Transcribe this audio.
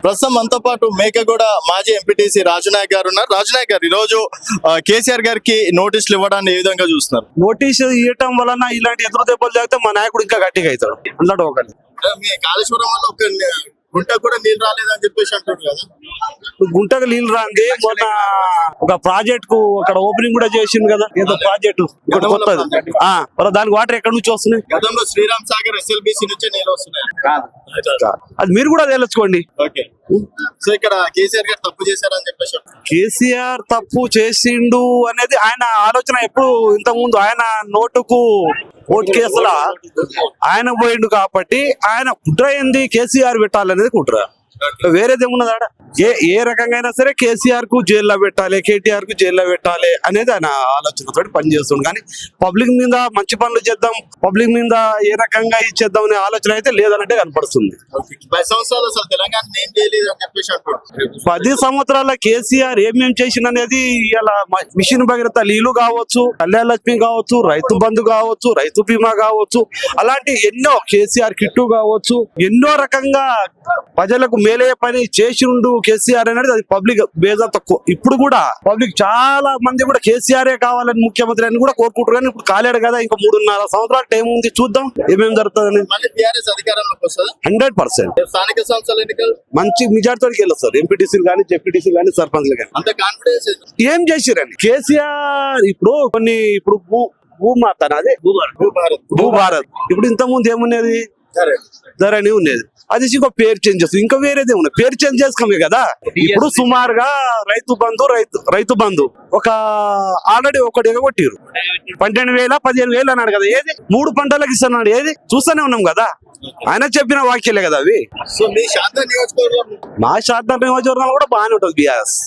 ప్రస్తుతం మనతో పాటు మేకగూడ మాజీ ఎంపీటీసీ రాజునాయక్ గారు ఉన్నారు. రాజునాయక్ గారు, ఈ రోజు కేసీఆర్ గారికి నోటీసులు ఇవ్వడాన్ని ఏ విధంగా చూస్తున్నారు? నోటీసు ఇవ్వటం వలన ఇలాంటి ఎదురు దెబ్బలు జరిగితే మా నాయకుడు ఇంకా గట్టిగా అవుతాడు అన్నాడు. ఒకటి మీ కాళేశ్వరం వల్ల ఒక గుంటకు కూడా నీళ్ళు రాలేదని చెప్పేసి అంటారు కదా. గుంటకు నీళ్ళు రాంది. మొన్న ఒక ప్రాజెక్ట్ కు అక్కడ ఓపెనింగ్ కూడా చేసింది కదా, ఏదో ప్రాజెక్టు కొత్తది. మరి దానికి వాటర్ ఎక్కడి నుంచి వస్తున్నాయి? గతంలో శ్రీరామ్ సాగర్ SLBC నుంచే నీళ్ళు వస్తున్నాయి. అది మీరు కూడా తెలుసుకోండి. ఓకే, సో ఇక్కడ కేసీఆర్ గారు తప్పు చేశారని చెప్పేసి కేసీఆర్ తప్పు చేసిండు అనేది ఆయన ఆలోచన. ఎప్పుడు ఇంత ముందు ఆయన నోటుకు ఓటు కేసులా ఆయన పోయిండు కాబట్టి ఆయన కుట్ర ఏంది, కేసీఆర్ పెట్టాలనేది కుట్ర. వేరేది ఏమున్నది ఆడ? ఏ రకంగా అయినా సరే కేసీఆర్ కు జైల్లో పెట్టాలి, కేటీఆర్ కు జైల్లో పెట్టాలి అనేది ఆయన ఆలోచనతో పనిచేస్తుంది. కానీ పబ్లిక్ మీద మంచి పనులు చేద్దాం, పబ్లిక్ మీద ఏ రకంగా ఇచ్చేద్దాం అనే ఆలోచన అయితే లేదన్నట్టే కనపడుతుంది. 10 సంవత్సరాలు అసలు తెలంగాణ ఏం చేయలేదు అని చెప్పేసి అంటారు. 10 సంవత్సరాల కేసీఆర్ ఏమేం చేసిన అనేది ఇలా మిషన్ భగీరథ నీళ్లు కావచ్చు, కళ్యాణ లక్ష్మి కావచ్చు, రైతు బంధు కావచ్చు, రైతు బీమా కావచ్చు, అలాంటి ఎన్నో కేసీఆర్ కిట్టు కావచ్చు, ఎన్నో రకంగా ప్రజలకు మేలే పని చేసిండు కేసీఆర్ అనేది. అది పబ్లిక్ బేజా తక్కువ. ఇప్పుడు కూడా పబ్లిక్ చాలా మంది కూడా కేసీఆర్ కావాలని ముఖ్యమంత్రి అని కూడా కోరుకుంటారు. కానీ ఇప్పుడు కాలేడు కదా, ఇంకా 3.5 సంవత్సరాల టైం ఉంది, చూద్దాం ఏమేమి జరుగుతుందని. 100% స్థానిక సంస్థల ఎన్నికలు మంచి మెజార్టీతో గెలుస్తారు. ఎంపీటీసీలు కానీ, జెడ్పీటీసీలు కానీ, సర్పంచ్లు కానీ. అంత కాన్ఫిడెన్స్ ఏం చేసిరండి కేసీఆర్? ఇప్పుడు కొన్ని భూమాత అదే భూభారత్. ఇప్పుడు ఇంత ముందు ఏమున్నది, ధరణి ఉండేది. అది ఇంకో పేరు చేంజ్ చేస్తుంది, ఇంకా వేరేదే ఉన్నది. పేరు చేంజ్ చేసుకోమే కదా. ఇప్పుడు సుమారుగా రైతు బంధు ఒక ఆల్రెడీ ఒకటి ఎగగొట్టిరు. 12,000 15,000 అన్నాడు కదా. ఏది 3 పంటలకు ఇస్తున్నాడు, ఏది చూస్తూనే ఉన్నాం కదా. ఆయన చెప్పిన వాక్యాలే కదా అవి. సో మీ శాంత నియోజకవర్గం, మా శారదా నియోజకవర్గం కూడా బాగానే ఉంటుంది. బిఆర్ఎస్